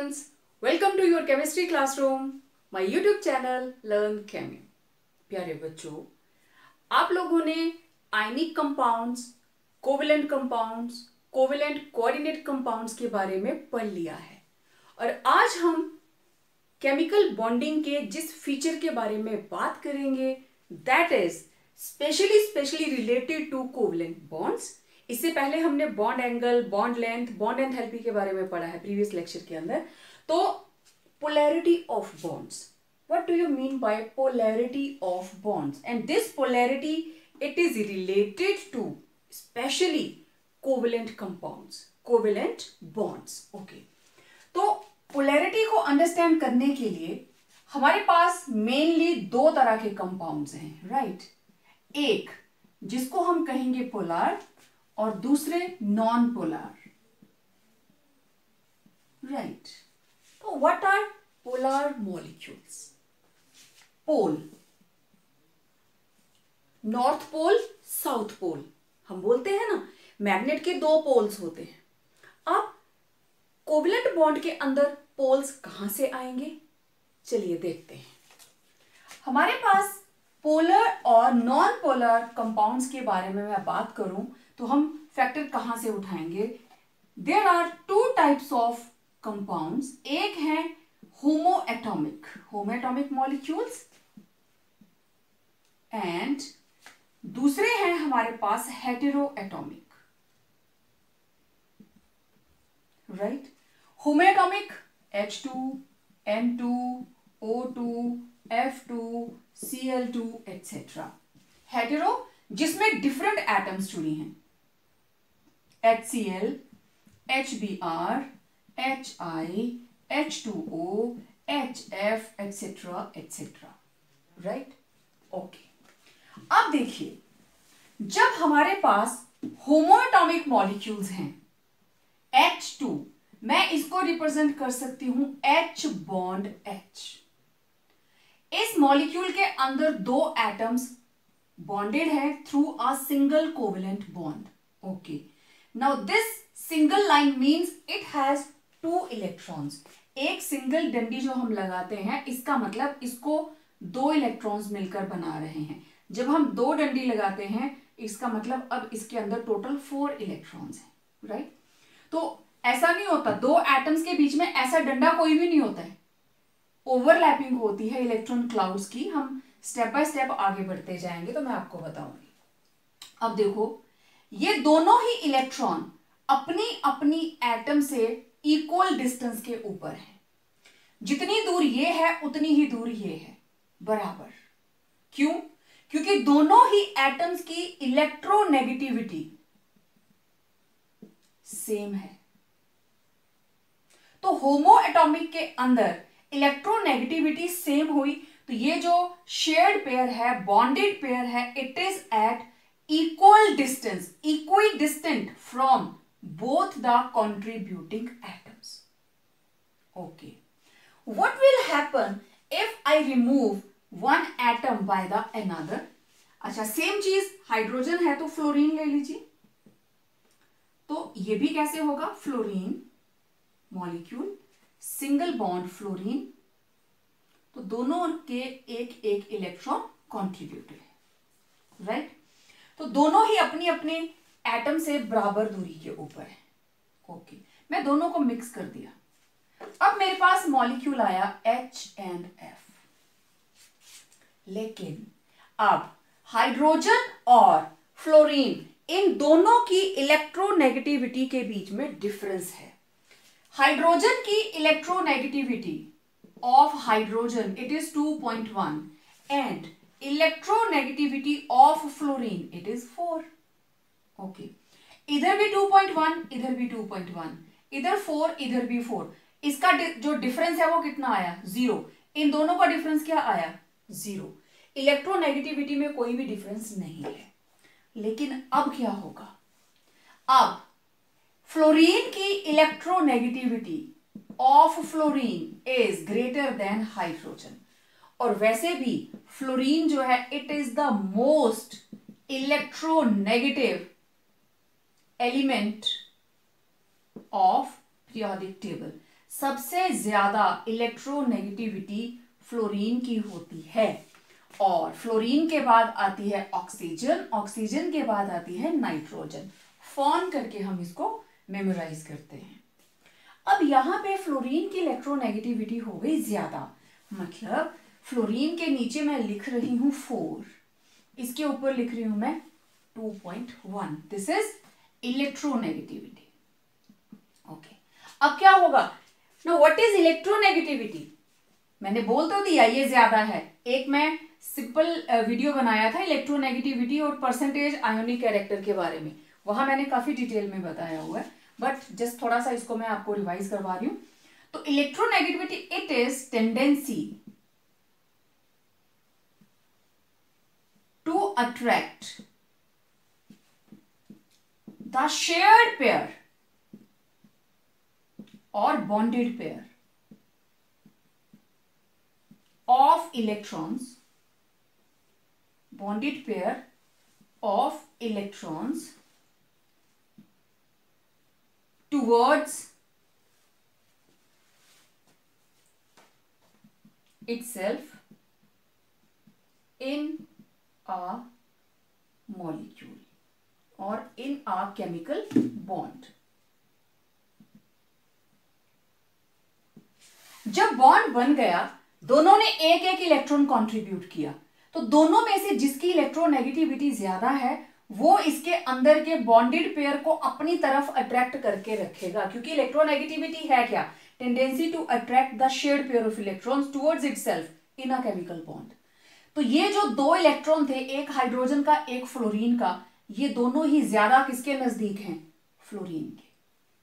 students, welcome to your chemistry classroom, my YouTube channel Learn Chemio। प्यारे बच्चों, आप लोगों ने ionic compounds, covalent compounds, covalent coordinate compounds के बारे में पढ़ लिया है और आज हम केमिकल बॉन्डिंग के जिस फीचर के बारे में बात करेंगे that is specially related to covalent bonds. इससे पहले हमने bond angle, bond length, bond enthalpy के बारे में पढ़ा है प्रीवियस लेक्चर के अंदर। तो polarity of bonds, what do you mean by polarity of bonds? And this polarity it is related to specially covalent compounds, covalent bonds. Okay, तो polarity को अंडरस्टैंड करने के लिए हमारे पास मेनली दो तरह के कंपाउंड्स हैं, राइट? एक जिसको हम कहेंगे पोलर और दूसरे नॉन पोलर, राइट? तो what are polar molecules? Pole, north pole, south pole, हम बोलते हैं ना मैग्नेट के दो पोल्स होते हैं। अब कोवेलेंट बॉन्ड के अंदर पोल्स कहां से आएंगे? चलिए देखते हैं। हमारे पास पोलर और नॉन पोलर कंपाउंड्स के बारे में मैं बात करूं तो हम फैक्टर कहां से उठाएंगे? There are two types of compounds. एक है होमोएटॉमिक मॉलिक्यूल्स एंड दूसरे हैं हमारे पास heteroatomic, right? Homoatomic H2, N2, O2, F2, Cl2 etc. Hetero जिसमें डिफरेंट एटम्स जुड़ी हैं, HCl, HBr, HI, H2O, HF etc. etc. Right? Okay, अब देखिए, जब हमारे पास होमोएटॉमिक मॉलिक्यूल्स हैं H2, मैं इसको रिप्रेजेंट कर सकती हूं H बॉन्ड H। इस मॉलिक्यूल के अंदर दो एटम्स बॉन्डेड है through a single covalent bond. Okay, now this single line means it has two electrons. एक सिंगल डंडी जो हम लगाते हैं इसका मतलब इसको दो इलेक्ट्रॉन्स मिलकर बना रहे हैं। जब हम दो डंडी लगाते हैं इसका मतलब अब इसके अंदर टोटल 4 इलेक्ट्रॉन्स हैं, राइट? तो ऐसा नहीं होता, दो एटम्स के बीच में ऐसा डंडा कोई भी नहीं होता है, ओवरलैपिंग होती है इलेक्ट्रॉन क्लाउड्स की। हम स्टेप बाय स्टेप आगे बढ़ते जाएंगे तो मैं आपको बताऊंगी। अब देखो, ये दोनों ही इलेक्ट्रॉन अपनी अपनी एटम से इक्वल डिस्टेंस के ऊपर है। जितनी दूर ये है उतनी ही दूर ये है, बराबर। क्यों? क्योंकि दोनों ही एटम्स की इलेक्ट्रोनेगेटिविटी सेम है। तो होमोएटॉमिक के अंदर इलेक्ट्रोनेगेटिविटी सेम हुई तो ये जो शेयर्ड पेयर है, बॉन्डेड पेयर है, it is at equal distance, equidistant from both the contributing atoms. Okay, what will happen if I remove one atom by the another? अच्छा, सेम चीज हाइड्रोजन है तो फ्लोरीन ले लीजिए, तो ये भी कैसे होगा? Fluorine molecule, single bond fluorine, तो दोनों के एक एक इलेक्ट्रॉन कॉन्ट्रीब्यूटेड है, राइट? तो दोनों ही अपनी अपने एटम से बराबर दूरी के ऊपर है। ओके, मैं दोनों को मिक्स कर दिया। अब मेरे पास मॉलिक्यूल आया HNF, लेकिन अब हाइड्रोजन और फ्लोरीन इन दोनों की इलेक्ट्रोनेगेटिविटी के बीच में डिफरेंस है। हाइड्रोजन की electronegativity of hydrogen it is 2.1 and electronegativity of fluorine it is 4. okay, इधर भी 2.1, इधर भी 2.1, इधर 4, इधर भी 4। इसका जो डिफरेंस है वो कितना आया? 0। इन दोनों का डिफरेंस क्या आया? 0। इलेक्ट्रोनेगेटिविटी में कोई भी डिफरेंस नहीं है। लेकिन अब क्या होगा? अब फ्लोरीन की electronegativity of fluorine is greater then hydrogen, और वैसे भी फ्लोरीन जो है it is the most electronegative element of periodic table. सबसे ज्यादा इलेक्ट्रोनेगेटिविटी फ्लोरीन की होती है, और फ्लोरीन के बाद आती है ऑक्सीजन, ऑक्सीजन के बाद आती है नाइट्रोजन। फॉर्म करके हम इसको मेमोराइज करते हैं। अब यहां पे फ्लोरीन की इलेक्ट्रोनेगेटिविटी हो गई ज्यादा, मतलब फ्लोरीन के नीचे मैं लिख रही हूं 4, इसके ऊपर लिख रही हूं मैं 2.1। This is electronegativity. ओके, अब क्या होगा? No, what is electronegativity? मैंने बोल तो दिया ये ज्यादा है। एक मैं सिंपल वीडियो बनाया था इलेक्ट्रोनेगेटिविटी और परसेंटेज आयोनिक कैरेक्टर के बारे में, वहां मैंने काफी डिटेल में बताया हुआ है, बट जस्ट थोड़ा सा इसको मैं आपको रिवाइज करवा रही हूं। तो electronegativity it is tendency to attract the shared pair or bonded pair of electrons, bonded pair of electrons towards itself in a molecule or in a chemical bond। जब बॉन्ड बन गया, दोनों ने एक एक इलेक्ट्रॉन कंट्रीब्यूट किया, तो दोनों में से जिसकी इलेक्ट्रोनेगेटिविटी ज्यादा है वो इसके अंदर के बॉन्डेड पेयर को अपनी तरफ अट्रैक्ट करके रखेगा, क्योंकि इलेक्ट्रोनेगेटिविटी है क्या? Tendency to attract the shared pair of electrons towards itself in a chemical bond. तो ये जो दो इलेक्ट्रॉन थे, एक हाइड्रोजन का एक फ्लोरीन का, ये दोनों ही ज्यादा किसके नजदीक हैं? फ्लोरीन के,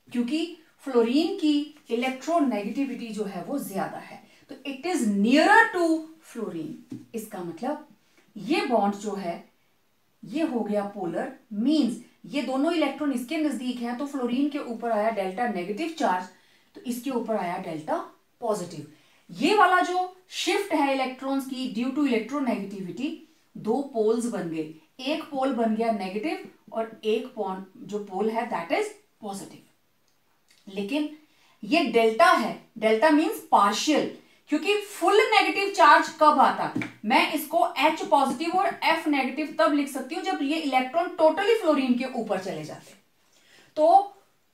क्योंकि फ्लोरीन की इलेक्ट्रोनेगेटिविटी जो है वो ज्यादा है, तो it is nearer to fluorine. इसका मतलब ये बॉन्ड जो है ये हो गया पोलर, मींस ये दोनों इलेक्ट्रॉन इसके नजदीक हैं, तो फ्लोरीन के ऊपर आया डेल्टा नेगेटिव चार्ज, तो इसके ऊपर आया डेल्टा पॉजिटिव। ये वाला जो शिफ्ट है इलेक्ट्रॉन्स की ड्यू टू इलेक्ट्रोनेगेटिविटी, दो पोल्स बन गए, एक पोल बन गया नेगेटिव और एक जो पोल है दैट इज पॉजिटिव। लेकिन ये डेल्टा है, डेल्टा मींस पार्शियल, क्योंकि फुल नेगेटिव चार्ज कब आता? मैं इसको H पॉजिटिव और F नेगेटिव तब लिख सकती हूं जब ये इलेक्ट्रॉन टोटली फ्लोरीन के ऊपर चले जाते। तो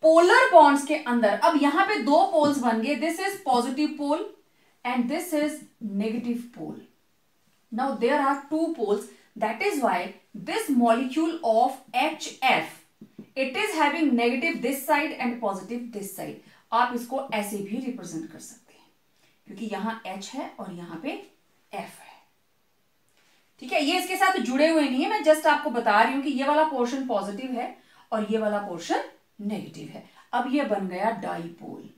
पोलर बॉन्ड्स के अंदर अब यहां पे दो पोल्स बन गए, this is positive pole and this is negative pole. Now there are two poles, that is why this molecule of HF it is having negative this side and positive this side. आप इसको ऐसे भी represent कर सकते हैं, क्योंकि यहां H है और यहां पे F है। ठीक है, ये इसके साथ जुड़े हुए नहीं है, मैं जस्ट आपको बता रही हूं कि ये वाला पोर्शन पॉजिटिव है और ये वाला पोर्शन नेगेटिव है। अब ये बन गया डाइपोल।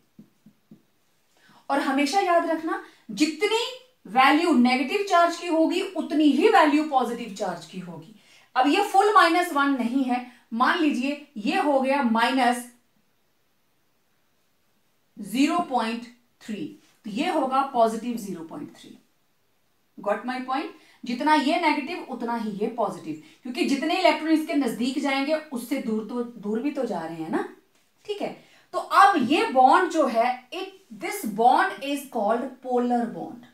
और हमेशा याद रखना, जितनी वैल्यू नेगेटिव चार्ज की होगी उतनी ही वैल्यू पॉजिटिव चार्ज की होगी। अब ये फुल -1 नहीं है, मान लीजिए ये हो गया -0.3, तो ये होगा पॉजिटिव 0.3। Got my point? जितना ये नेगेटिव उतना ही ये पॉजिटिव, क्योंकि जितने इलेक्ट्रॉन इसके नजदीक जाएंगे उससे दूर भी तो जा रहे हैं ना। ठीक है, तो अब ये बॉन्ड जो है this bond is called polar bond.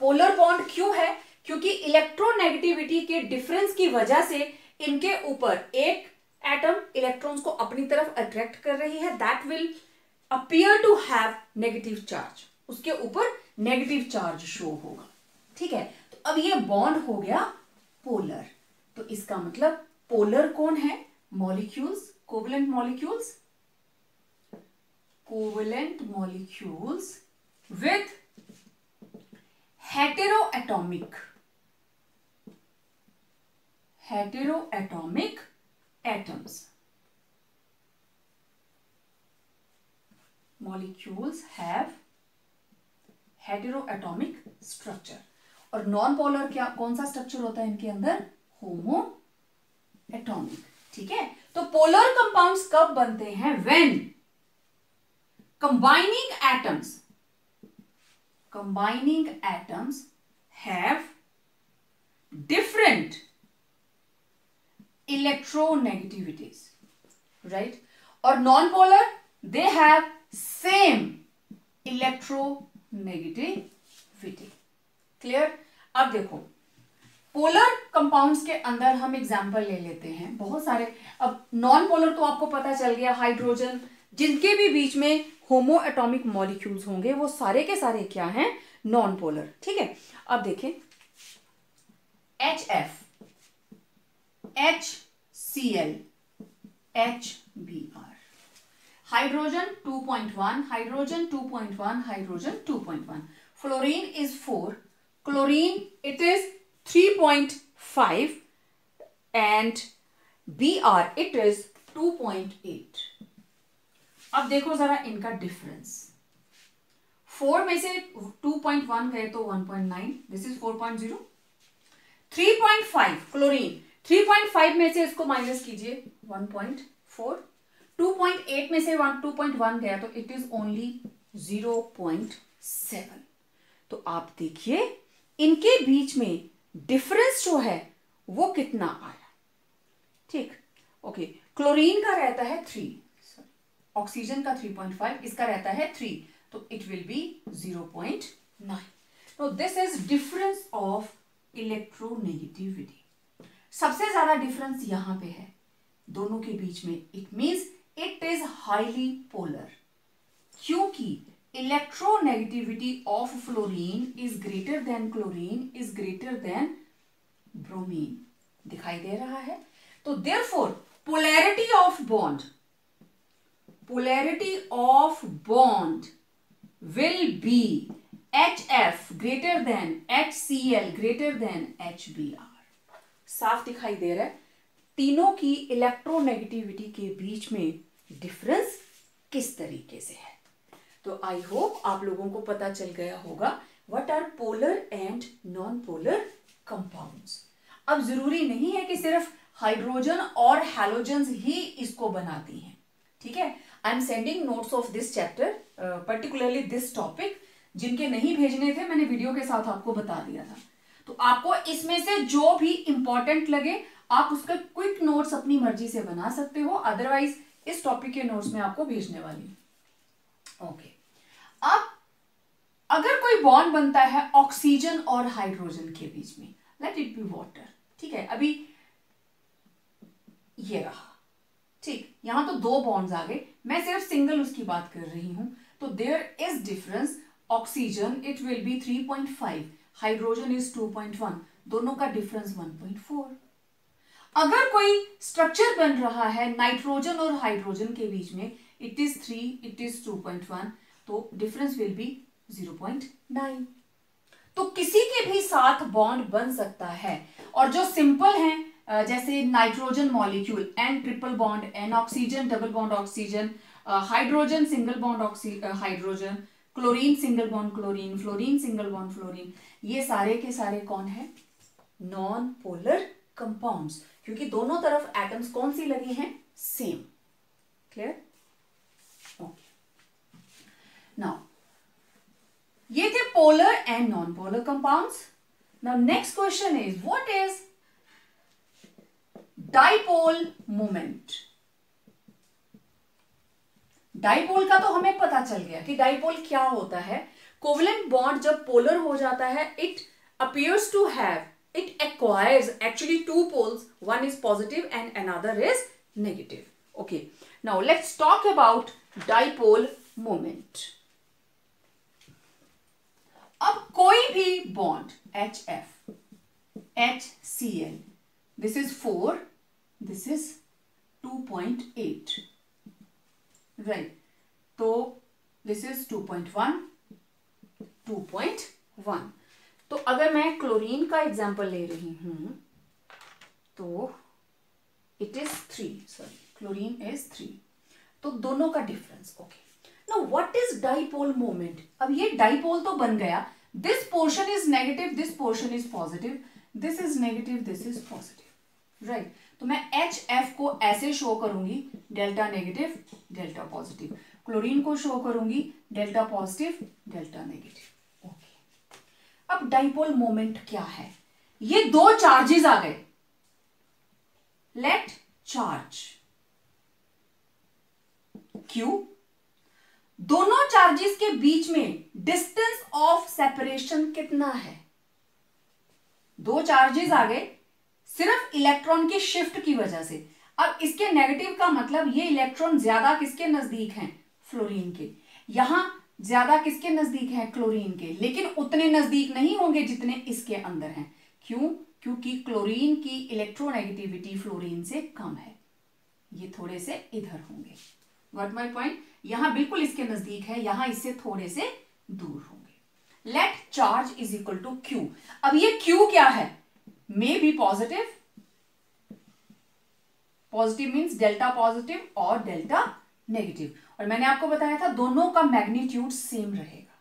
Polar bond क्यों है? क्योंकि इलेक्ट्रोनेगेटिविटी के डिफरेंस की वजह से इनके ऊपर एक एटम इलेक्ट्रॉन्स को अपनी तरफ अट्रैक्ट कर रही है, that will appear to have negative charge, उसके ऊपर नेगेटिव चार्ज शो होगा। ठीक है, तो अब ये बॉन्ड हो गया पोलर। तो इसका मतलब पोलर कौन है? Molecules, covalent molecules, covalent molecules with heteroatomic atoms। molecules have heteroatomic structure। और नॉन पोलर क्या कौन सा स्ट्रक्चर होता है इनके अंदर? होमो एटॉमिक। ठीक है, तो पोलर कंपाउंड्स कब बनते हैं? When combining atoms have different electronegativities, right? और non-polar they have same electronegativity. Clear? अब देखो पोलर कंपाउंड्स के अंदर हम एग्जांपल ले लेते हैं बहुत सारे। अब नॉन पोलर तो आपको पता चल गया, हाइड्रोजन जिनके भी बीच में होमो एटॉमिक मॉलिक्यूल्स होंगे वो सारे के सारे क्या हैं? Non polar. ठीक है, अब देखें HF, HCl, HBr, hydrogen 2.1, hydrogen 2.1, hydrogen 2.1, fluorine is 4, chlorine it is 3.5 and Br it is 2.8। अब देखो जरा इनका डिफरेंस, 4 में से 2.1 गए तो 1.9, दिस इज 4.0। 3.5 क्लोरीन, 3.5 में से इसको माइनस कीजिए 1.4, 2.8 में से 2.1 गया तो इट इज ओनली 0.7। तो आप देखिए इनके बीच में डिफरेंस जो है वो कितना आया। ठीक, ओके, क्लोरीन का रहता है 3, ऑक्सीजन का 3.5, इसका रहता है 3, तो इट विल बी 0.9। तो this is difference of electronegativity. सबसे ज्यादा डिफरेंस यहां पे है दोनों के बीच में, it means it is highly polar, क्योंकि electronegativity of fluorine is greater than chlorine is greater than bromine. दिखाई दे रहा है? तो therefore polarity of bond, polarity of bond will be HF greater than HCl greater than HBr। साफ दिखाई दे रहा है तीनों की इलेक्ट्रोनेगेटिविटी के बीच में डिफरेंस किस तरीके से है। तो आई होप आप लोगों को पता चल गया होगा what are polar and non polar compounds. अब जरूरी नहीं है कि सिर्फ हाइड्रोजन और हैलोजन्स ही इसको बनाती हैं। ठीक है, I am sending notes of this chapter, particularly this topic. जिनके नहीं भेजने थे मैंने वीडियो के साथ आपको बता दिया था, तो आपको इसमें से जो भी इंपॉर्टेंट लगे आप उसका क्विक नोट्स अपनी मर्जी से बना सकते हो, अदरवाइज इस टॉपिक के नोट्स में आपको भेजने वाली हूं। ओके, अब अगर कोई बॉन्ड बनता है ऑक्सीजन और हाइड्रोजन के बीच में, लेट इट बी वाटर। ठीक है, अभी ये रहा। ठीक, यहां तो दो बॉन्ड्स आ गए, मैं सिर्फ सिंगल उसकी बात कर रही हूं। तो there is difference, oxygen it will be 3.5, hydrogen is 2.1, दोनों का डिफरेंस 1.4। अगर कोई स्ट्रक्चर बन रहा है नाइट्रोजन और हाइड्रोजन के बीच में, इट इज 3, इट इज 2.1, तो डिफरेंस विल बी 0.9। तो किसी के भी साथ बॉन्ड बन सकता है, और जो सिंपल है जैसे nitrogen molecule N triple bond N, oxygen double bond oxygen, hydrogen single bond hydrogen, chlorine single bond chlorine, fluorine single bond fluorine, ये सारे के सारे कौन है? नॉन पोलर कंपाउंड्स, क्योंकि दोनों तरफ एटम्स कौन सी लगी हैं? सेम। क्लियर? ओके, नाउ ये थे polar and non polar compounds. Now next question is what is dipole moment. Dipole का तो हमें पता चल गया कि डाइपोल क्या होता है। कोवलेंट बॉन्ड जब पोलर हो जाता है, it appears to have, it acquires actually two poles, one is positive and another is negative. Okay, now let's talk about dipole moment. अब कोई भी bond HF, HCl, this is 4, this is 2.8, right? तो this is 2.1, 2.1. तो अगर मैं chlorine का example ले रही हूं तो it is 3, sorry chlorine is 3, तो दोनों का difference. Okay, now what is dipole moment? अब ये डाइपोल तो बन गया, this portion is negative, this portion is positive, this is negative, this is positive, right? तो मैं HF को ऐसे शो करूंगी, delta negative delta positive, chlorine को शो करूंगी डेल्टा पॉजिटिव डेल्टा नेगेटिव। अब डाइपोल मोमेंट क्या है? ये दो चार्जेस आ गए, लेट चार्ज Q दोनों चार्जेस के बीच में डिस्टेंस ऑफ सेपरेशन कितना है? दो चार्जेस आ गए सिर्फ इलेक्ट्रॉन की शिफ्ट की वजह से। अब इसके नेगेटिव का मतलब ये इलेक्ट्रॉन ज्यादा किसके नजदीक हैं? फ्लोरीन के। यहां ज्यादा किसके नजदीक हैं? क्लोरीन के। लेकिन उतने नजदीक नहीं होंगे जितने इसके अंदर हैं। क्यों? क्योंकि क्लोरीन की इलेक्ट्रोनेगेटिविटी फ्लोरीन से कम है। ये थोड़े से इधर होंगे। Got my point? यहां बिल्कुल इसके नजदीक है, यहां इससे थोड़े से दूर होंगे। Let charge is equal to Q. अब ये क्यू क्या है? May be positive, positive means delta positive और डेल्टा नेगेटिव। और मैंने आपको बताया था दोनों का मैग्नीट्यूड सेम रहेगा,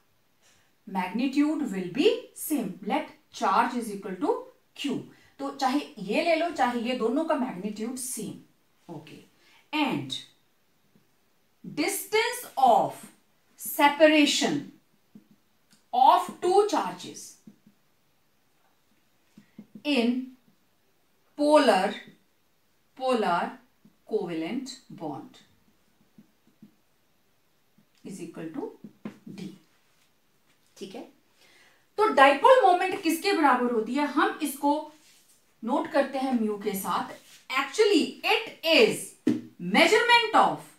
magnitude will be same. Let charge is equal to Q. तो चाहे ये ले लो चाहे ये, दोनों का magnitude same. Okay, and distance of separation of two charges in polar covalent bond is equal to d। ठीक है, तो डाइपोल मोमेंट किसके बराबर होती है? हम इसको नोट करते हैं म्यू के साथ। Actually it is measurement of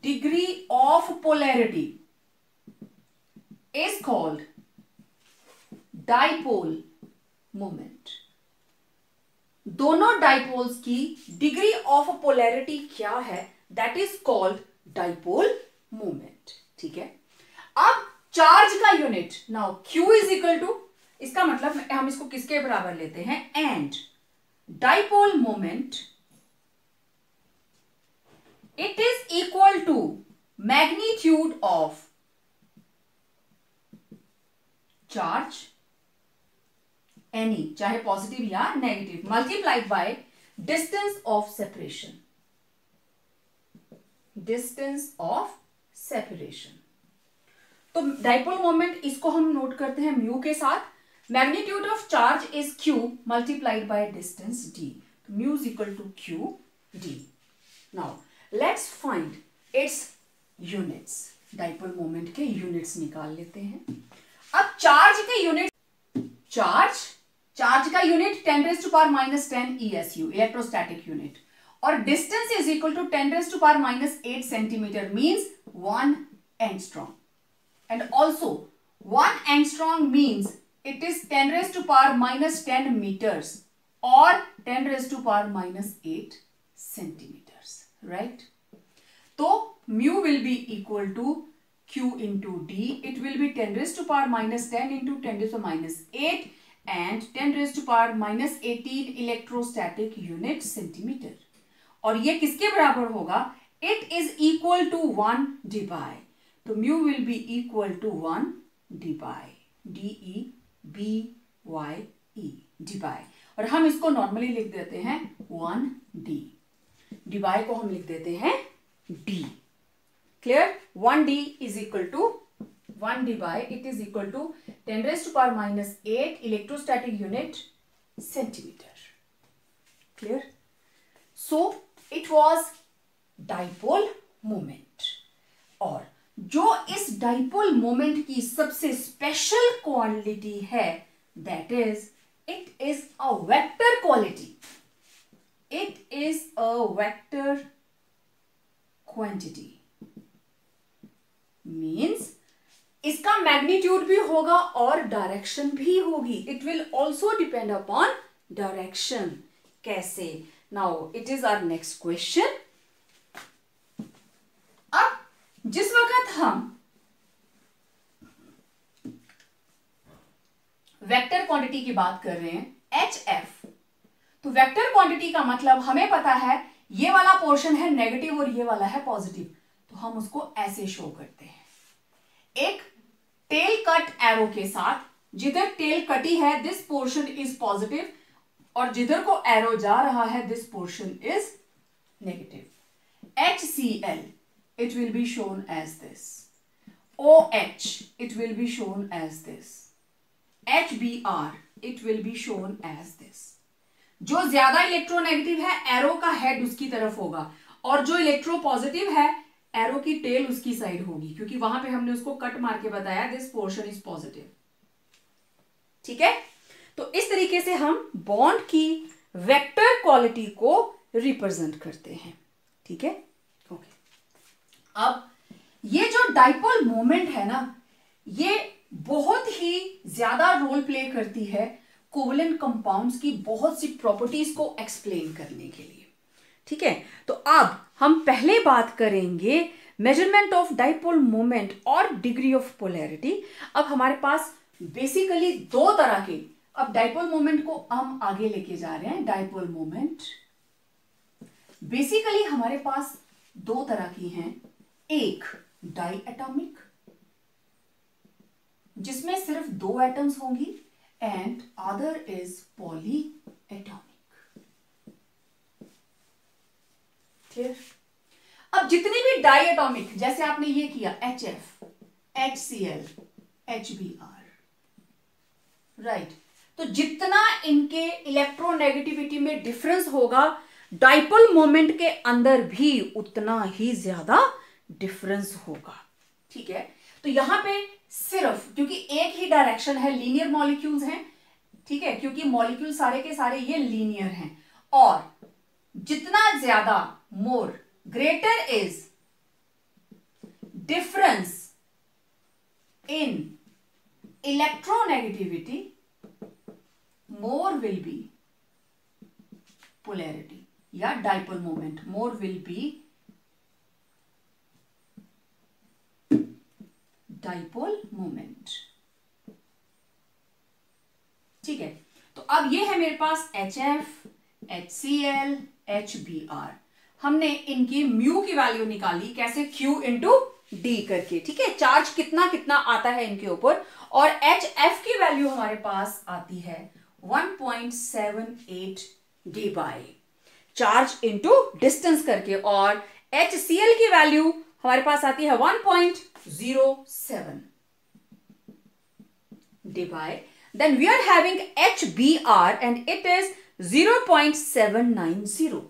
degree of polarity is called dipole moment। दोनों डाइपोल्स की डिग्री ऑफ पोलैरिटी क्या है? That is called dipole moment. ठीक है, अब चार्ज का unit now Q is equal to, इसका मतलब हम इसको किसके बराबर लेते हैं? And dipole moment it is equal to magnitude of charge any, चाहे पॉजिटिव या negative, multiplied by distance of separation. Distance of separation. तो डाइपोल मोमेंट इसको हम नोट करते हैं म्यू के साथ। Magnitude of charge is Q multiplied by distance D। तो mu is equal to Q D। Now let's find its units. Dipole moment के units निकाल लेते हैं। अब चार्ज के यूनिट, चार्ज का यूनिट 10⁻⁻10 ESU, इलेक्ट्रोस्टैटिक यूनिट, और distance is equal to 10⁻⁸ centimetre means 1 angstrom. And also 1 angstrom means it is 10⁻⁻10 metres और 10⁻⁻8 centimetres, right? तो mu will be equal to Q into D. It will be 10⁻⁻10 into 10⁻⁸ and 10⁻⁻18 electrostatic unit centimetre. और ये किसके बराबर होगा? It is equal to 1 d by, तो mu will be equal to 1 d by DEBYE d by। और हम इसको normally लिख देते हैं 1d, d by को हम लिख देते हैं d। Clear? 1d is equal to 1 d by, it is equal to 10⁻⁸ electrostatic unit centimeter. Clear? So it was dipole moment। और जो इस डाइपोल मोमेंट की सबसे स्पेशल क्वालिटी है that is it is a vector quality. It is a vector quantity means इसका magnitude भी होगा और डायरेक्शन भी होगी। It will also depend upon direction. कैसे? Now it is our next question. अब जिस वक्त हम वेक्टर क्वांटिटी की बात कर रहे हैं HF, तो वेक्टर क्वांटिटी का मतलब हमें पता है ये वाला पोर्शन है नेगेटिव और ये वाला है पॉजिटिव, तो हम उसको ऐसे शो करते हैं एक टेल कट एरो के साथ। जिधर टेल कटी है दिस पोर्शन इज पॉजिटिव और जिधर को एरो जा रहा है this portion is negative. HCl it will be shown as this, OH it will be shown as this, HBr it will be shown as this। जो ज्यादा इलेक्ट्रोनेगेटिव है arrow का हेड उसकी तरफ होगा, और जो इलेक्ट्रो पॉजिटिव है एरो की टेल उसकी साइड होगी, क्योंकि वहां पे हमने उसको कट मार के बताया दिस पोर्शन इज पॉजिटिव। ठीक है, तो इस तरीके से हम बॉन्ड की वेक्टर क्वालिटी को रिप्रेजेंट करते हैं। ठीक है, ओके। अब ये जो डाइपोल मोमेंट है ना, ये बहुत ही ज्यादा रोल प्ले करती है कोवलेंट कंपाउंड्स की बहुत सी प्रॉपर्टीज को एक्सप्लेन करने के लिए। ठीक है, तो अब हम पहले बात करेंगे मेजरमेंट ऑफ डाइपोल मोमेंट और डिग्री ऑफ पोलैरिटी। अब हमारे पास बेसिकली दो तरह के, अब डाइपोल मोमेंट को हम आगे लेके जा रहे हैं। डाइपोल मोमेंट बेसिकली हमारे पास दो तरह की हैं, एक डाई एटॉमिक जिसमें सिर्फ दो एटम्स होंगी, and other is poly atomic. Clear? अब जितनी भी डाई एटॉमिक, जैसे आपने ये किया HF, HCl, HBr, राइट, तो जितना इनके इलेक्ट्रोनेगेटिविटी में डिफरेंस होगा डाइपोल मोमेंट के अंदर भी उतना ही ज्यादा डिफरेंस होगा। ठीक है, तो यहां पे सिर्फ क्योंकि एक ही डायरेक्शन है, लीनियर मॉलिक्यूल्स हैं, ठीक है, क्योंकि मॉलिक्यूल सारे के सारे ये लीनियर हैं, और जितना ज्यादा more greater is difference in electronegativity more will be polarity या dipole moment, more will be dipole moment. ठीक है, तो अब ये है मेरे पास HF, HCl, HBr। हमने इनकी म्यू की वैल्यू निकाली, कैसे? Q इंटू डी करके। ठीक है, चार्ज कितना कितना आता है इनके ऊपर, और HF की वैल्यू हमारे पास आती है 1.78 D by charge into distance करके, और HCl की वैल्यू हमारे पास आती है 1.07 D by, then we are having HBr and it is 0.790,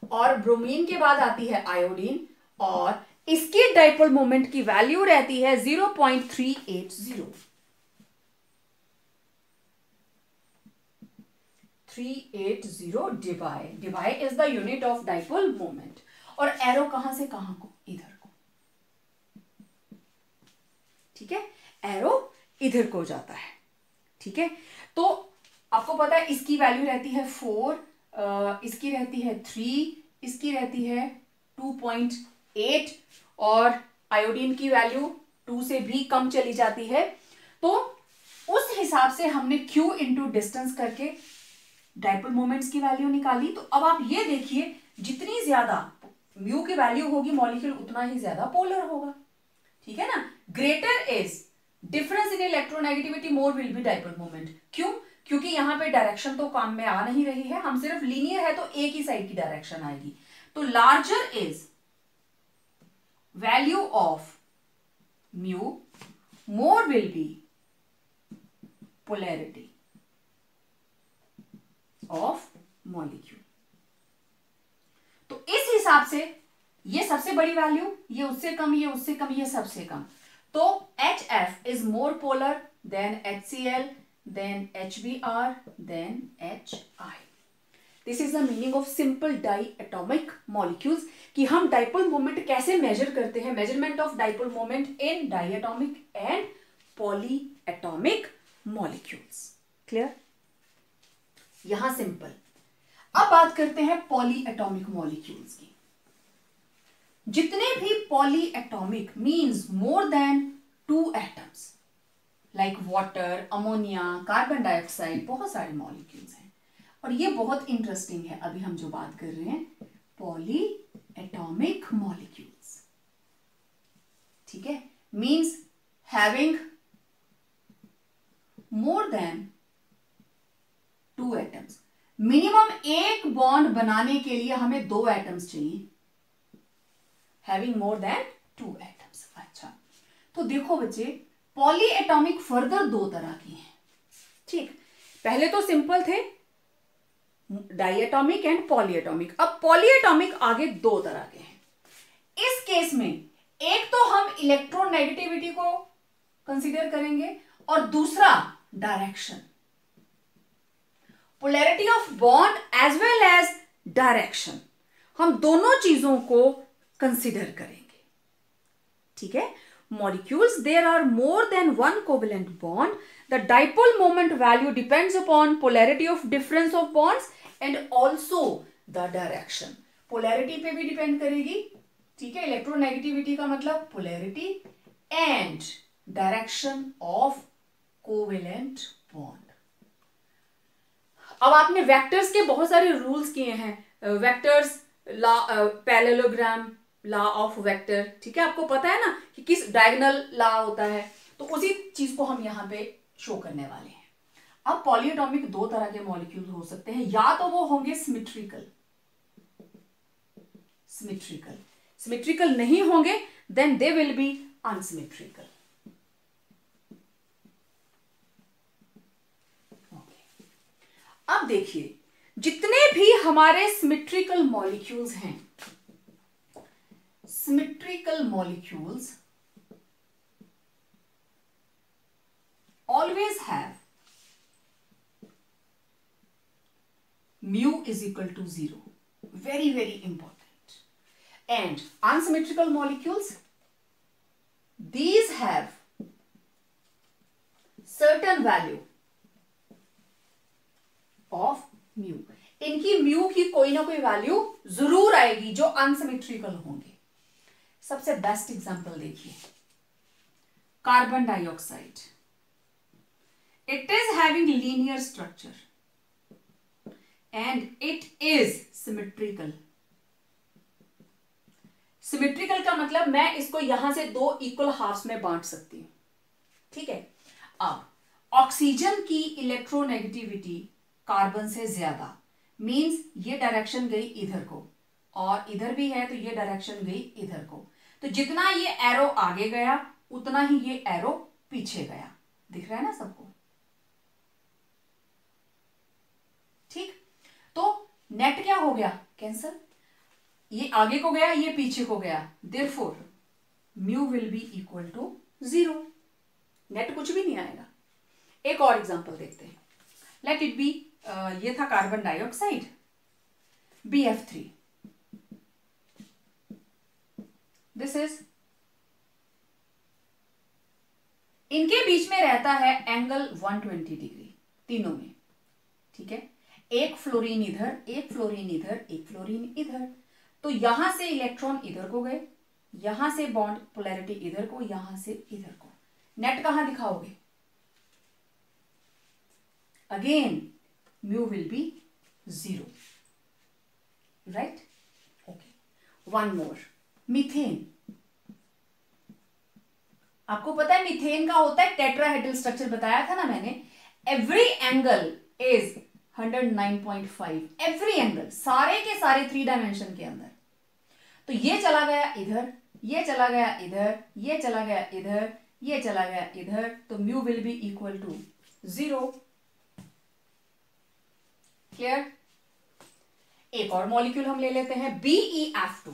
और ब्रोमीन के बाद आती है आयोडीन, और इसकी डाइपोल मोमेंट की वैल्यू रहती है 0.380 debye. Debye is the unit of dipole moment, और एरो कहां से कहां को? इधर को। ठीक है, एरो इधर को जाता है। ठीक है, तो आपको पता है इसकी वैल्यू रहती है 4, इसकी रहती है 3, इसकी रहती है 2.8, और आयोडीन की वैल्यू 2 से भी कम चली जाती है। तो उस हिसाब से हमने Q इंटू डिस्टेंस करके डाइपोल मोमेंट्स की वैल्यू निकाली। तो अब आप ये देखिए, जितनी ज्यादा म्यू की वैल्यू होगी मॉलिक्यूल उतना ही ज्यादा पोलर होगा। ठीक है ना, greater is difference in electronegativity more will be dipole moment. क्यों? क्योंकि यहां पे डायरेक्शन तो काम में आ नहीं रही है, हम सिर्फ लीनियर है तो एक ही साइड की डायरेक्शन आएगी। तो larger is value of mu more will be polarity of molecule. तो इस हिसाब से ये सबसे बड़ी वैल्यू, ये उससे कम, ये उससे कम, ये सबसे कम। तो HF is more polar than HCl, then HBr, then HI। This is the meaning of simple diatomic molecules, कि हम डाइपोल मोमेंट कैसे मेजर करते हैं, measurement of dipole moment in diatomic and polyatomic molecules. Clear? यहां simple. अब बात करते हैं पॉली एटॉमिक मॉलिक्यूल्स की। जितने भी poly atomic means more than 2 atoms, like water, ammonia, carbon dioxide, बहुत सारे मॉलिक्यूल्स हैं। और ये बहुत इंटरेस्टिंग है, अभी हम जो बात कर रहे हैं पॉली एटॉमिक मॉलिक्यूल्स। ठीक है, means having more than 2 atoms. Minimum एक बॉन्ड बनाने के लिए हमें 2 एटम्स चाहिए, हैविंग मोर देन 2 एटम्स। अच्छा, तो देखो बच्चे, पॉली एटॉमिक फर्दर 2 तरह की हैं। ठीक, पहले तो सिंपल थे, डाइएटॉमिक एंड पॉलीएटॉमिक। अब पॉलीएटॉमिक आगे दो तरह के हैं। इस केस में एक तो हम इलेक्ट्रोनेगेटिविटी को कंसीडर करेंगे और दूसरा direction, polarity of bond as well as direction, हम दोनों चीजों को कंसीडर करेंगे। ठीक है। Molecules, there are more than one covalent bond, the dipole moment value depends upon polarity of difference of bonds and also the direction. Polarity पे भी depend करेगी। ठीक है। इलेक्ट्रोनेगेटिविटी का मतलब polarity and direction of covalent bond. अब आपने vectors के बहुत सारे रूल्स किए हैं, vectors law, parallelogram, law of vector. ठीक है। आपको पता है ना कि किस डायगोनल लॉ होता है, तो उसी चीज को हम यहां पे शो करने वाले हैं। अब पॉलीएटॉमिक दो तरह के मॉलिक्यूल हो सकते हैं, या तो वो होंगे सिमेट्रिकल, सिमेट्रिकल नहीं होंगे then they will be unsymmetrical. अब देखिए, जितने भी हमारे सिमेट्रिकल मॉलिक्यूल्स हैं, symmetrical molecules always have mu is equal to 0. Very, very important. And unsymmetrical molecules, these have certain value of mu. इनकी mu की कोई ना कोई वैल्यू जरूर आएगी जो अनसिमेट्रिकल होंगे। सबसे बेस्ट एग्जांपल देखिए, carbon dioxide, it is having linear structure and it is symmetrical. Symmetrical का मतलब मैं इसको यहां से दो इक्वल हाफ्स में बांट सकती हूं। ठीक है। अब ऑक्सीजन की इलेक्ट्रोनेगेटिविटी कार्बन से ज्यादा, मींस ये डायरेक्शन गई इधर को और इधर भी है तो ये डायरेक्शन गई इधर को, तो जितना ये एरो आगे गया उतना ही ये एरो पीछे गया। दिख रहा है ना सबको? ठीक। तो नेट क्या हो गया? कैंसल। ये आगे को गया, ये पीछे को गया, therefore mu will be equal to 0। Net कुछ भी नहीं आएगा। एक और एग्जांपल देखते हैं। लेट इट बी, ये था carbon dioxide, BF3, this is, इनके बीच में रहता है एंगल 120 डिग्री तीनों में। ठीक है। एक फ्लोरीन इधर, एक फ्लोरीन इधर, एक फ्लोरीन इधर, तो यहां से इलेक्ट्रॉन इधर को गए, यहां से बॉन्ड पोलैरिटी इधर को, यहां से इधर को। नेट कहां दिखाओगे? Again mu will be 0, right? Okay. One more, methane. आपको पता है मीथेन का होता है टेट्राहेड्रल स्ट्रक्चर, बताया था ना मैंने। Every angle is 109.5, every angle, सारे के सारे 3 डायमेंशन के अंदर। तो ये चला गया इधर, ये चला गया इधर, ये चला गया इधर, ये चला गया इधर, तो mu will be equal to 0। Clear? एक और मॉलिक्यूल हम ले लेते हैं, BeF2,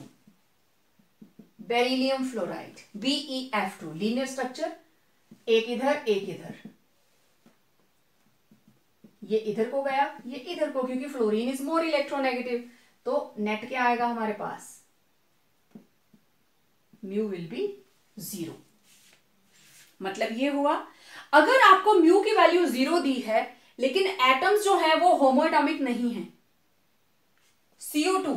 beryllium fluoride, BeF2, linear structure, एक इधर एक इधर, ये इधर को गया, ये इधर को, क्योंकि फ्लोरीन इज मोर इलेक्ट्रोनेगेटिव, तो नेट क्या आएगा हमारे पास? Mu will be 0। मतलब ये हुआ, अगर आपको म्यू की वैल्यू 0 दी है लेकिन एटम्स जो है वो होमोएटॉमिक नहीं है, CO2,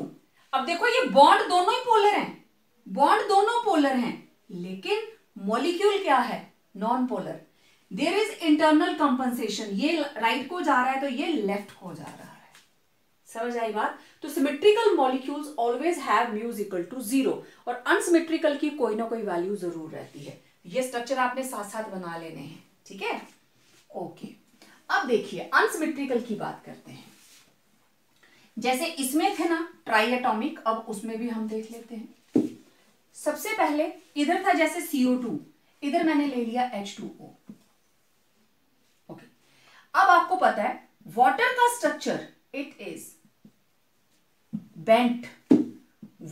अब देखो ये बॉन्ड दोनों ही पोलर हैं, बॉन्ड दोनों पोलर हैं, लेकिन मॉलिक्यूल क्या है? Non polar. There is internal compensation, ये राइट को जा रहा है तो ये लेफ्ट को जा रहा है। समझ आई बात? तो symmetrical molecules always have mu equal to 0 और अनसिमेट्रिकल की कोई ना कोई वैल्यू जरूर रहती है। ये स्ट्रक्चर आपने साथ साथ बना लेने हैं। ठीक है। ओके। अब देखिए अनसिमेट्रिकल की बात करते हैं। जैसे इसमें थे ना ट्राइएटॉमिक, अब उसमें भी हम देख लेते हैं। सबसे पहले इधर था जैसे CO2, इधर मैंने ले लिया H2O। ओके। अब आपको पता है वाटर का structure it is bent,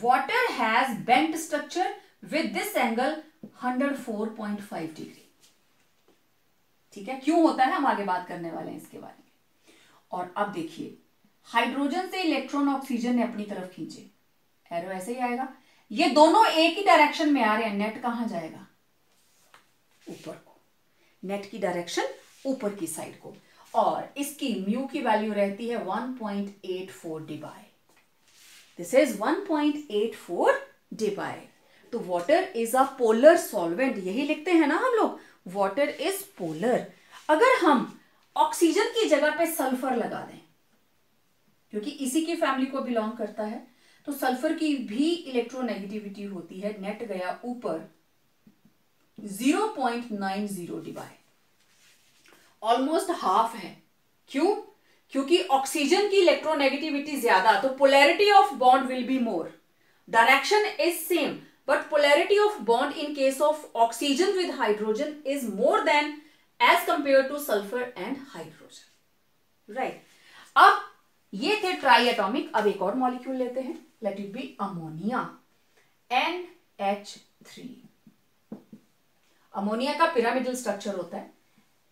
water has bent structure with this angle 104.5 degree. ठीक है, क्यों होता है हम आगे बात करने वाले हैं इसके बारे में। और अब देखिए, हाइड्रोजन से इलेक्ट्रॉन ऑक्सीजन ने अपनी तरफ खींचे, एरो ऐसे ही आएगा, ये दोनों एक ही डायरेक्शन में आ रहे हैं, नेट कहां जाएगा, ऊपर को, नेट की डायरेक्शन ऊपर की साइड को, और इसकी म्यू की वैल्यू रहती है 1.84 डिवाइड, दिस इज 1.84 डिवाइड। तो water is a polar solvent, यही लिखते हैं ना हम लोग, वाटर इज पोलर। अगर हम ऑक्सीजन की जगह पे सल्फर लगा दें, क्योंकि इसी की फैमिली को बिलोंग करता है, तो सल्फर की भी इलेक्ट्रोनेगेटिविटी होती है, नेट गया ऊपर 0.90 डिवाइड, ऑलमोस्ट हाफ है। क्यों? क्योंकि ऑक्सीजन की इलेक्ट्रोनेगेटिविटी ज्यादा, तो polarity of bond will be more, direction is same, but polarity of bond in case of oxygen with hydrogen is more than as compared to sulfur and hydrogen, right? अब ये थे try atomic, अब एक और molecule लेते हैं, let it be ammonia, NH3। Ammonia का pyramidal structure होता है,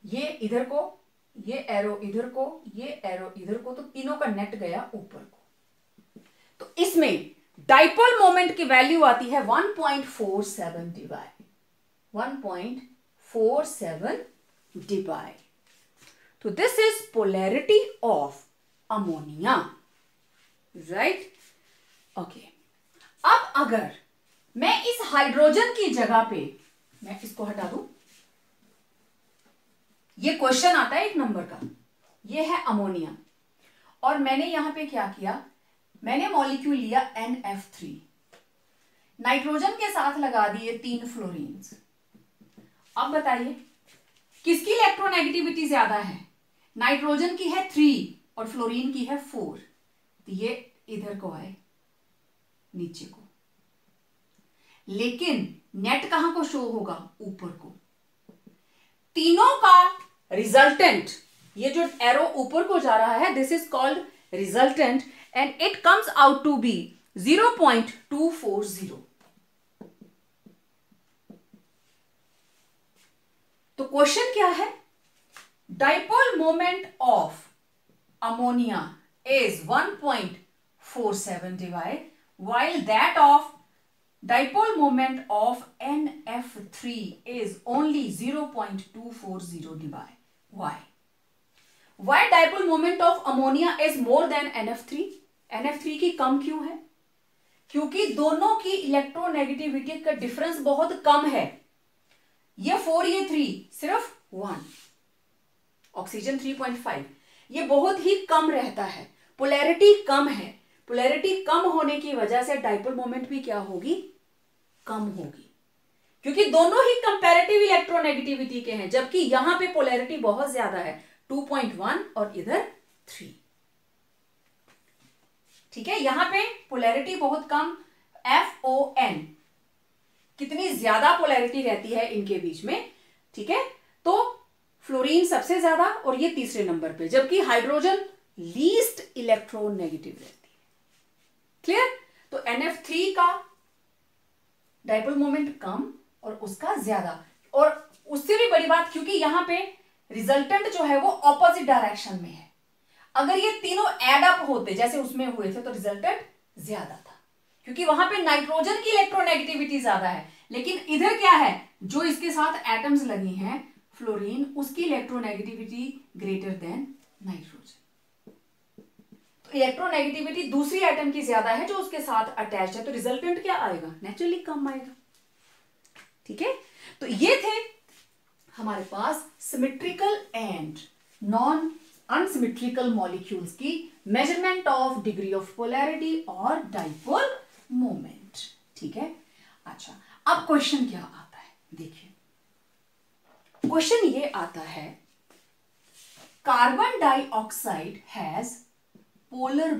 ये इधर को, ये एरो इधर को, ये एरो इधर को, तो तीनों का नेट गया ऊपर को। तो इसमें डाइपोल मोमेंट की वैल्यू आती है 1.47 डिवाइड, 1.47 डिवाइड। तो this is polarity of ammonia, right? Okay, अब अगर मैं इस हाइड्रोजन की जगह पे, मैं इसको हटा दूं, ये क्वेश्चन आता है 1 नंबर का, ये है अमोनिया, और मैंने यहां पे क्या किया, मैंने मॉलिक्यूल लिया NF3, नाइट्रोजन के साथ लगा दिए 3 फ्लोरीन्स। अब बताइए किसकी इलेक्ट्रोनेगेटिविटी ज्यादा है, नाइट्रोजन की है 3 और फ्लोरीन की है 4, तो ये इधर को आए, नीचे को, लेकिन नेट कहां को शो होगा, ऊपर को। तीनों का रिजल्टेंट, ये जो एरो ऊपर को जा रहा है, this is called resultant, and it comes out to be 0.240. तो क्वेश्चन क्या है, dipole moment of ammonia is 1.47 divide, while that of dipole moment of NF3 is only 0.240 divide. Why? Why dipole moment of ammonia is more than NF3? NF3 की कम क्यों है? क्योंकि दोनों की electronegativity का डिफरेंस बहुत कम है, ये 4 ये 3, सिर्फ 1, ऑक्सीजन 3.5, ये बहुत ही कम रहता है, पोलैरिटी कम है, पोलैरिटी कम होने की वजह से डाइपोल मोमेंट भी क्या होगी, कम होगी, क्योंकि दोनों ही कंपैरेटिव इलेक्ट्रोनेगेटिविटी के हैं, जबकि यहां पे पोलैरिटी बहुत ज्यादा है, 2.1 और इधर 3। ठीक है, यहां पे पोलैरिटी बहुत कम, FON, कितनी ज्यादा पोलैरिटी रहती है इनके बीच में, ठीक है, तो फ्लोरीन सबसे ज्यादा और ये तीसरे नंबर पे, जबकि हाइड्रोजन लीस्ट इलेक्ट्रोनेगेटिव रहती है। क्लियर? तो NF3 का डाइपोल मोमेंट कम और उसका ज्यादा, और उससे भी बड़ी बात, क्योंकि यहां पे रिजल्टेंट जो है वो ऑपोजिट डायरेक्शन में है, अगर ये तीनों एड अप होते जैसे उसमें हुए थे तो रिजल्टेंट ज्यादा था, क्योंकि वहां पे नाइट्रोजन की इलेक्ट्रोनेगेटिविटी ज्यादा है, लेकिन इधर क्या है, जो इसके साथ एटम्स लगी हैं फ्लोरीन, उसकी इलेक्ट्रोनेगेटिविटी ग्रेटर देन नाइट्रोजन, तो इलेक्ट्रोनेगेटिविटी दूसरी एटम की ज्यादा है जो उसके साथ अटैच है, तो रिजल्टेंट क्या आएगा, नेचुरली कम आएगा। ठीक है, तो ये थे हमारे पास symmetrical and non unsymmetrical molecules की measurement of degree of polarity और डाइपोल मोमेंट। ठीक है, अच्छा, अब क्वेश्चन क्या आता है, देखिए क्वेश्चन ये आता है, carbon dioxide has polar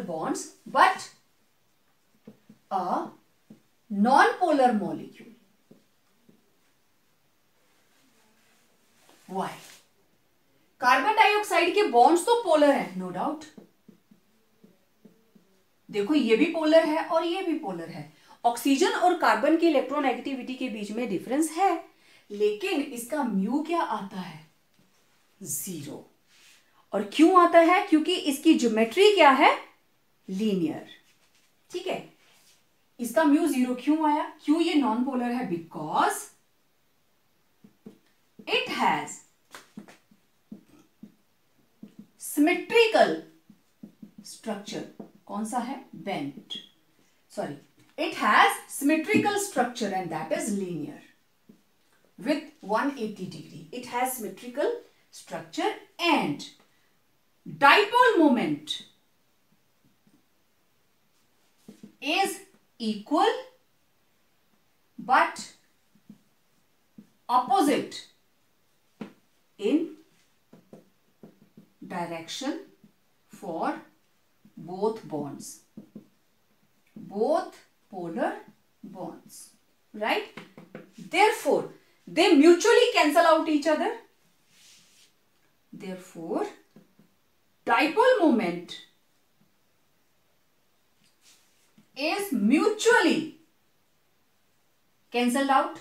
bonds but a non-polar molecule why? Carbon dioxide के बॉन्ड्स तो पोलर है, नो डाउट। देखो ये भी पोलर है और ये भी पोलर है। ऑक्सीजन और कार्बन की इलेक्ट्रोनेगेटिविटी के बीच में डिफरेंस है, लेकिन इसका म्यू क्या आता है? 0। और क्यों आता है? क्योंकि इसकी ज्योमेट्री क्या है? लीनियर। ठीक है, इसका म्यू 0 क्यों आया? क्यों ये नॉन पोलर है? Because it has symmetrical structure. कौन सा है? Bent, sorry, it has symmetrical structure and that is linear with 180 degree. It has symmetrical structure and dipole moment is equal but opposite in direction for both bonds, both polar bonds, right? Therefore they mutually cancel out each other. Therefore dipole moment is mutually cancelled out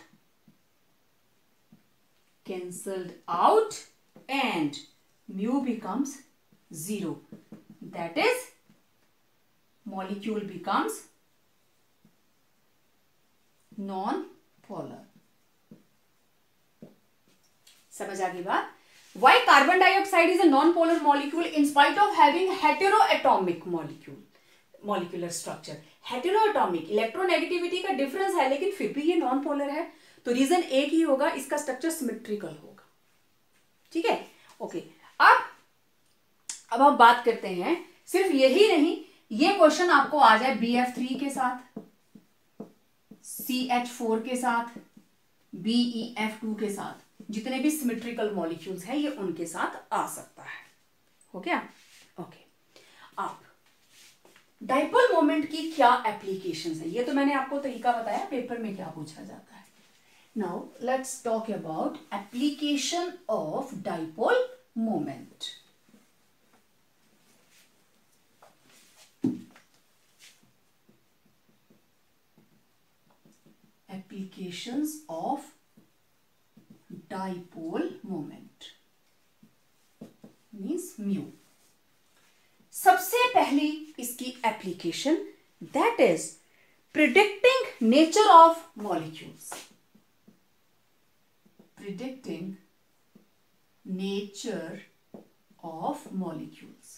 and mu becomes 0. That is, molecule becomes non-polar. समझ आ गई बात? Why carbon dioxide is a non-polar molecule in spite of having heteroatomic molecular structure. Heteroatomic, electronegativity का difference है, लेकिन फिर भी ये non polar है। तो रीजन एक ही होगा, इसका स्ट्रक्चर सिमेट्रिकल होगा। ठीक है, ओके। अब हम बात करते हैं, सिर्फ यही नहीं, ये क्वेश्चन आपको आ जाए BF3 के साथ, CH4 के साथ, BeF2 के साथ, जितने भी सिमेट्रिकल मॉलिक्यूल्स हैं ये उनके साथ आ सकता है। हो गया? ओके। अब डाइपोल मोमेंट की क्या एप्लीकेशंस है, ये तो मैंने आपको तरीका बताया, पेपर में क्या पूछा जाता है। Now let's talk about application of dipole moment. Applications of dipole moment means mu. सबसे पहली इसकी application, that is predicting nature of molecules. Predicting nature of molecules.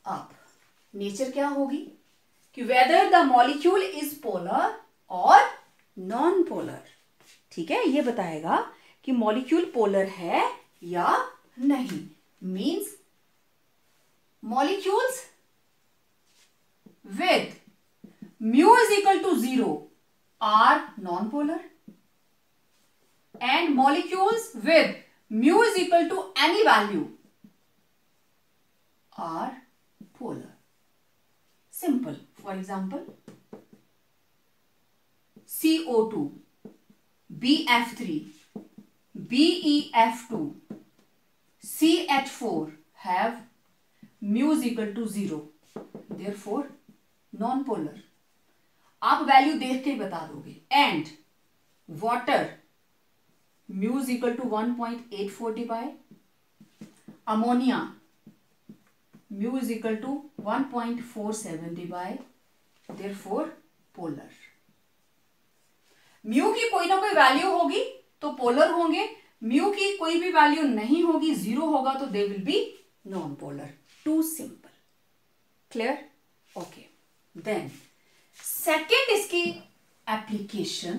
अब नेचर क्या होगी कि whether the molecule is polar or non-polar. ठीक है, ये बताएगा कि मॉलिक्यूल पोलर है या नहीं। Means molecules with mu is equal to 0 are non-polar and molecules with mu is equal to any value are polar. Simple. For example, CO2, BF3, BeF2, CH4 have mu is equal to 0. Therefore, non-polar. आप value देख के ही बता दोगे। And water mu is equal to 1.840 by ammonia mu is equal to 1.470 by, therefore polar. mu की कोई ना कोई value होगी तो पोलर होंगे, mu की कोई भी वैल्यू नहीं होगी, 0 होगा तो they will be non polar. Too simple, clear? Okay. Then second इसकी एप्लीकेशन,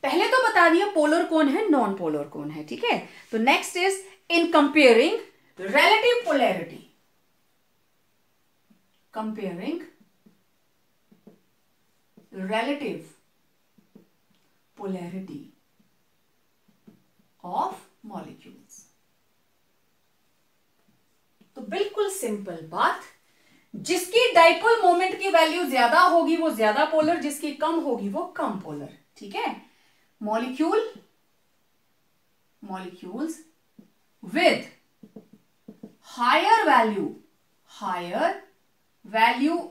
पहले तो बता दिया पोलर कौन है, नॉन पोलर कौन है। ठीक है, तो next is in comparing relative polarity. Comparing relative polarity of molecules. तो बिल्कुल सिंपल बात, जिसकी डाइपोल मोमेंट की वैल्यू ज्यादा होगी वो ज्यादा पोलर, जिसकी कम होगी वो कम पोलर। ठीक है, molecules with higher value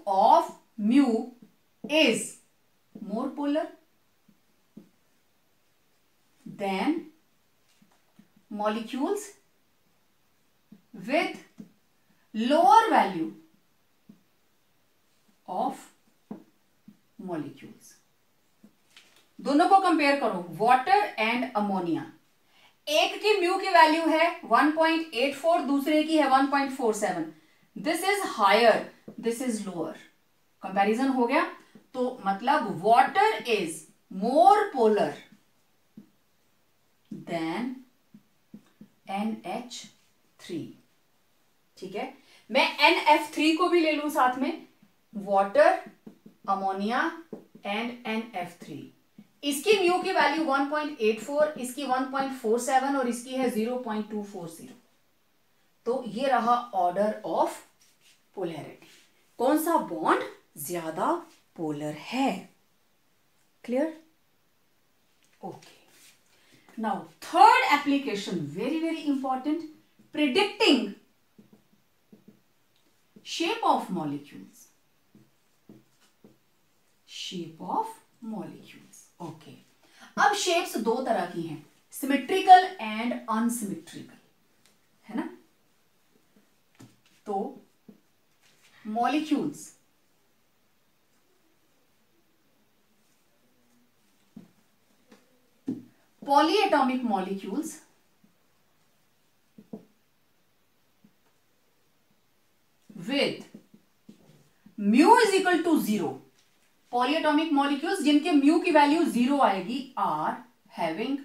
of mu is more polar than molecules with lower value of molecules. दोनों को कंपेयर करो, वाटर एंड अमोनिया। एक की म्यू की वैल्यू है 1.84, दूसरे की है 1.47। This is higher, this is lower. Comparison हो गया, तो मतलब water is more polar than NH3। ठीक है, मैं NF3 को भी ले लूं साथ में, वाटर, अमोनिया एंड NF3। इसकी म्यू की वैल्यू 1.84, इसकी 1.47 और इसकी है 0.240। तो ये रहा ऑर्डर ऑफ पोलैरिटी, कौन सा बॉन्ड ज्यादा पोलर है। Clear? Okay, now third application, very very important, predicting shape of molecules. Shape of molecules, okay. अब शेप्स दो तरह की हैं, सिमेट्रिकल एंड अनसिमेट्रिकल, है ना। तो molecules polyatomic molecules with mu is equal to 0, polyatomic molecules जिनके mu की वैल्यू 0 आएगी, are having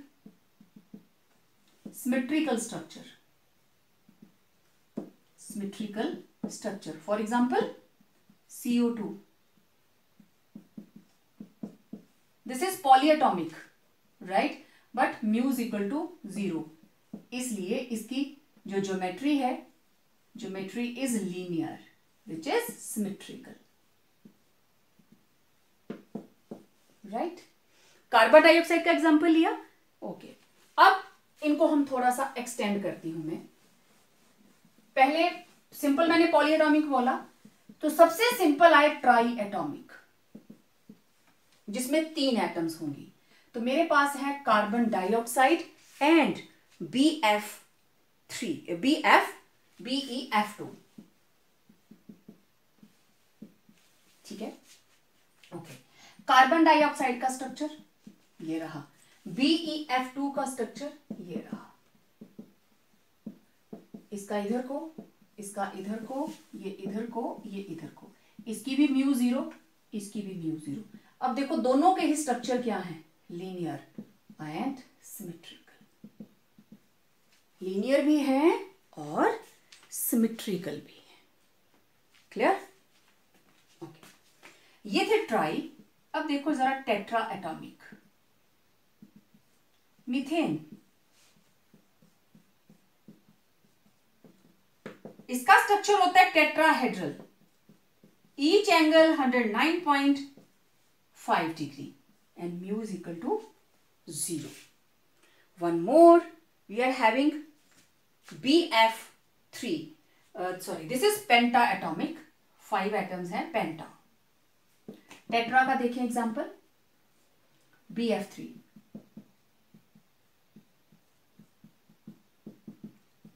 symmetrical structure, for example CO2, this is polyatomic, right, but mu is equal to 0, इसलिए इसकी जो geometry है, geometry is linear which is symmetrical, right. Carbon dioxide का example लिया, okay. अब इनको हम थोड़ा सा एक्सटेंड करती हूं मैं। पहले सिंपल मैंने पॉलीएटॉमिक बोला, तो सबसे सिंपल आए ट्राई एटॉमिक, जिसमें 3 एटम्स होंगी। तो मेरे पास है कार्बन डाइऑक्साइड एंड BeF2, ठीक है, ओके। कार्बन डाइऑक्साइड का स्ट्रक्चर ये रहा, BeF2 का स्ट्रक्चर ये रहा, इसका इधर को, इसका इधर को, ये इधर को, ये इधर को, इसकी भी म्यू 0, इसकी भी म्यू 0। अब देखो दोनों के ही स्ट्रक्चर क्या है, लीनियर एंड सिमेट्रिकल, लीनियर भी है और सिमेट्रिकल भी है। क्लियर? ओके, ये थे ट्राई। अब देखो जरा टेट्रा एटॉमिक, मीथेन, इसका स्ट्रक्चर होता है tetrahedral, each angle 109.5 degree and mu is equal to 0. One more, we are having BF3. Sorry, this is pentaatomic. 5 atoms हैं penta. Tetra का देखें एग्जाम्पल, BF3.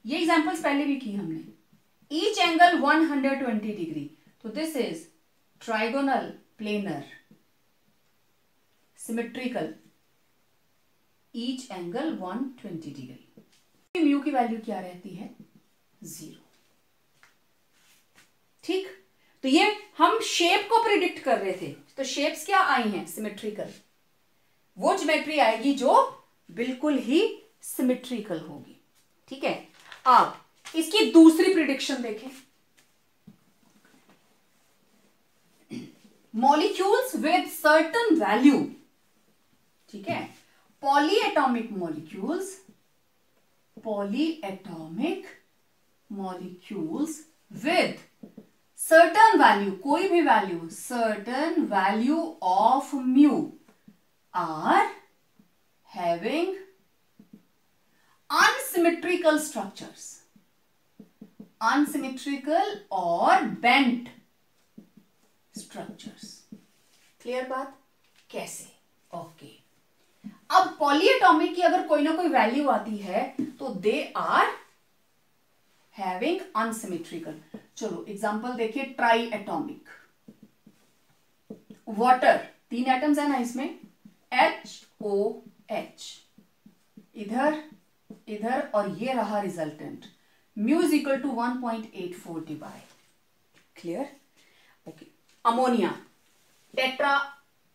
ये एग्जाम्पल्स पहले भी की हमने। Each angle 120 डिग्री, तो this is trigonal planar symmetrical, each angle 120 degree. Mu की वैल्यू क्या रहती है, 0। ठीक, तो ये हम शेप को प्रिडिक्ट कर रहे थे, तो शेप्स क्या आई हैं, सिमेट्रिकल। वो ज्योमेट्री आएगी जो बिल्कुल ही सिमेट्रिकल होगी। ठीक है, अब इसकी दूसरी प्रिडिक्शन देखें, मॉलिक्यूल्स विद सर्टेन वैल्यू। ठीक है, polyatomic molecules with certain value, कोई भी value, certain value of mu are having unsymmetrical structures, unsymmetrical or bent structures. Clear बात? कैसे? ओके अब पॉलीएटॉमिक की अगर कोई ना कोई वैल्यू आती है तो दे आर हैविंग अनसिमेट्रिकल. चलो एग्जांपल देखिए, ट्राई एटॉमिक. वाटर, 3 एटम्स है ना इसमें, HOH, इधर इधर और ये रहा resultant. Mu is equal to 1.84 debye. Clear? Okay. Ammonia, tetra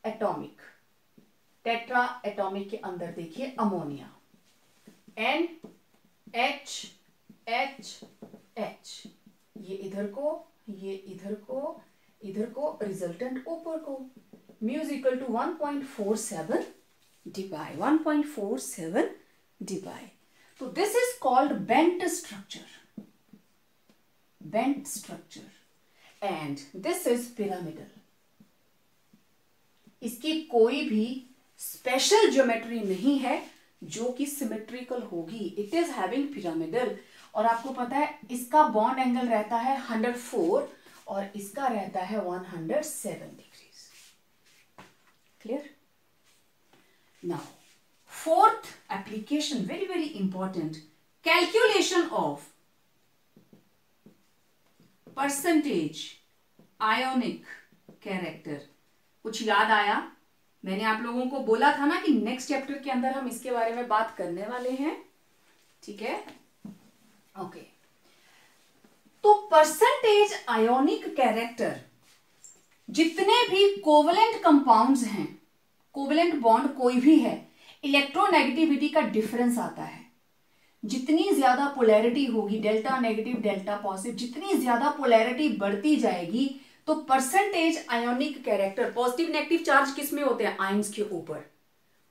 atomic. Tetra atomic के अंदर देखिए अमोनिया, NHH, ये इधर को, ये इधर को, इधर को, रिजल्टेंट ऊपर को. Mu is equal to 1.47 debye, 1.47 debye. तो this is called bent structure, bent structure, and this is pyramidal. इसकी कोई भी स्पेशल ज्योमेट्री नहीं है जो कि सिमेट्रिकल होगी. It is having pyramidal. और आपको पता है इसका बॉन्ड एंगल रहता है 104 और इसका रहता है 107 degrees. Clear? Now fourth application, very very important, calculation of percentage ionic character. कुछ याद आया? मैंने आप लोगों को बोला था ना कि नेक्स्ट चैप्टर के अंदर हम इसके बारे में बात करने वाले हैं. ठीक है? ओके. तो परसेंटेज आयोनिक कैरेक्टर, जितने भी कोवलेंट कंपाउंड्स हैं, कोवलेंट बॉन्ड कोई भी है, इलेक्ट्रोनेगेटिविटी का डिफरेंस आता है. जितनी ज्यादा पोलैरिटी होगी, डेल्टा नेगेटिव डेल्टा पॉजिटिव, जितनी ज्यादा पोलैरिटी बढ़ती जाएगी तो percentage ionic character, positive negative charge किस में होते हैं? आयंस के ऊपर,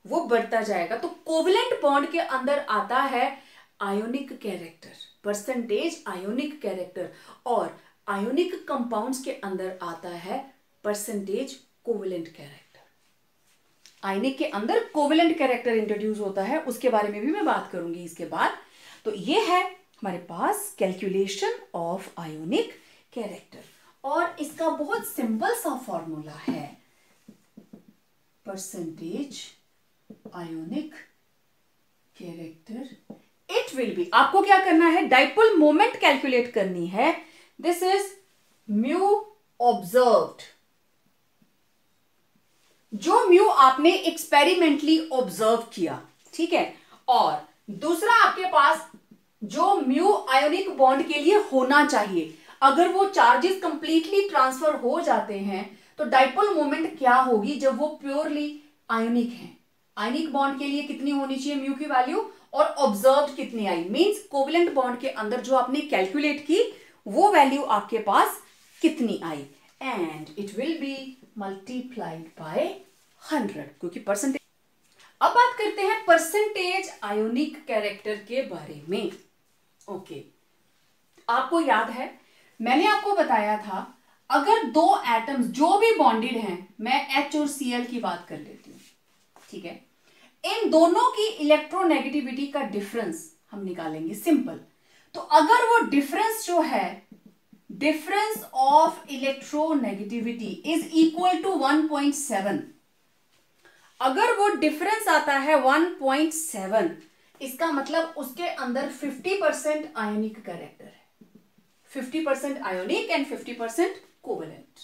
वो बढ़ता जाएगा. तो कोवलेंट बॉन्ड के अंदर आता है ionic character, percentage ionic character, और आयोनिक कंपाउंड्स के अंदर आता है परसेंटेज कोवलेंट कैरेक्टर. आयनिक के अंदर कोवलेंट कैरेक्टर इंट्रोड्यूस होता है, उसके बारे में भी मैं बात करूंगी इसके बाद. तो ये है हमारे पास कैलकुलेशन ऑफ आयोनिक कैरेक्टर, और इसका बहुत सिंपल सा फॉर्मूला है, percentage ionic character. It will B, आपको क्या करना है? डाइपोल मोमेंट कैलकुलेट करनी है. दिस इज म्यू ऑब्जर्व्ड, जो म्यू आपने एक्सपेरिमेंटली ऑब्जर्व किया. ठीक है? और दूसरा आपके पास जो म्यू आयोनिक बॉन्ड के लिए होना चाहिए, अगर वो चार्जेस कंप्लीटली ट्रांसफर हो जाते हैं तो डाइपोल मोमेंट क्या होगी जब वो प्योरली आयोनिक है. आयोनिक बॉन्ड के लिए कितनी होनी चाहिए म्यू की वैल्यू, और ऑब्जर्व्ड कितनी आई, मींस कोवलेंट बॉन्ड के अंदर जो आपने कैलकुलेट की वो वैल्यू आपके पास कितनी आई. And it will be multiplied by 100, क्योंकि परसेंटेज. अब बात करते हैं परसेंटेज आयोनिक कैरेक्टर के बारे में. ओके. आपको याद है मैंने आपको बताया था, अगर दो एटम्स जो भी बॉन्डेड हैं, मैं H और Cl की बात कर लेती हूं. ठीक है? इन दोनों की इलेक्ट्रोनेगेटिविटी का डिफरेंस हम निकालेंगे. सिंपल. तो अगर वो डिफरेंस जो है, difference of electronegativity is equal to 1.7, अगर वो डिफरेंस आता है 1.7, इसका मतलब उसके अंदर 50% आयोनिक कैरेक्टर है, 50% आयोनिक एंड 50% कोवलेंट.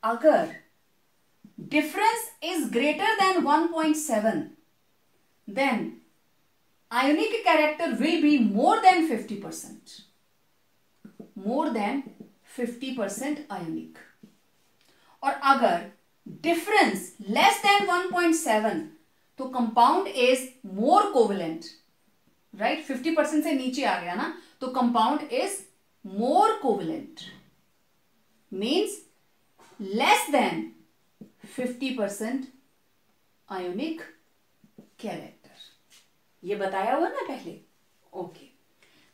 अगर difference is greater than 1.7, then ionic character will be more than 50%, more than 50% ionic. और अगर डिफरेंस लेस देन 1.7 तो compound is more covalent. Right? 50% से नीचे आ गया ना, तो compound is more covalent, means less than 50% ionic character. ये बताया हुआ ना पहले. ओके.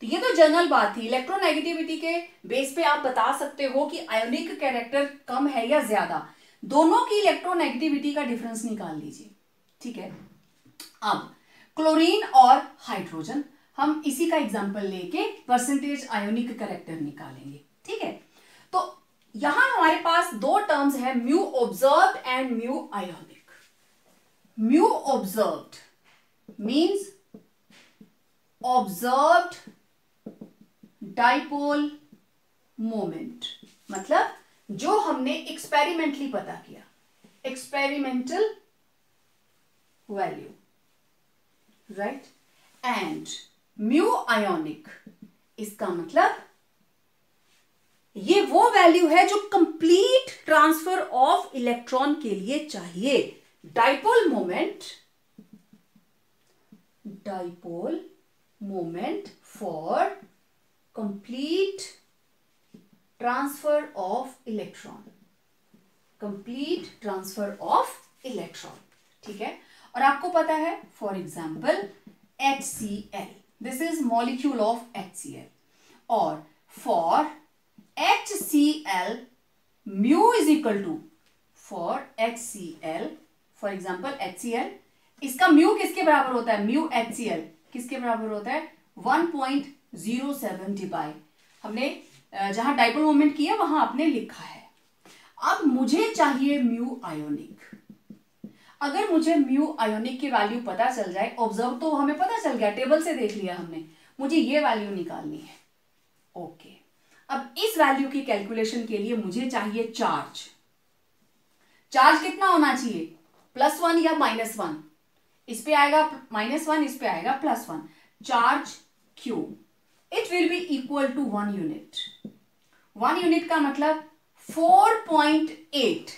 तो ये तो जनरल बात थी. इलेक्ट्रोनेगेटिविटी के बेस पे आप बता सकते हो कि आयोनिक कैरेक्टर कम है या ज्यादा. दोनों की इलेक्ट्रोनेगेटिविटी का डिफरेंस निकाल लीजिए. ठीक है? अब क्लोरीन और हाइड्रोजन, हम इसी का एग्जांपल लेके परसेंटेज आयोनिक कैरेक्टर निकालेंगे, ठीक है। तो यहां हमारे पास दो टर्म्स है, mu observed and mu ionic. Mu observed means observed dipole moment, मतलब जो हमने एक्सपेरिमेंटली पता किया, experimental value, right. And mu ionic, इसका मतलब ये वो वैल्यू है जो कंप्लीट ट्रांसफर ऑफ इलेक्ट्रॉन के लिए चाहिए। Dipole moment for complete transfer of electron, complete transfer of electron, ठीक है। और आपको पता है, for example HCl, this is molecule of HCl, और for HCl mu is equal to, for HCl, for example HCl, इसका म्यू किसके बराबर होता है, म्यू HCl किसके बराबर होता है, 1.07 डिवाइड, हमने जहां डाइपोल मोमेंट किया वहां आपने लिखा है। अब मुझे चाहिए म्यू आयोनिक। अगर मुझे म्यू आयोनिक की वैल्यू पता चल जाए, ऑब्जर्व तो हमें पता चल गया, टेबल से देख लिया हमने, मुझे ये वैल्यू निकालनी है, ओके। अब इस वैल्यू की कैलकुलेशन के लिए मुझे चाहिए चार्ज। चार्ज कितना होना चाहिए, +1 या -1, इस पे आएगा -1, इस पे आएगा +1। Charge Q, it will be equal to 1 unit. 1 unit का मतलब 4.8।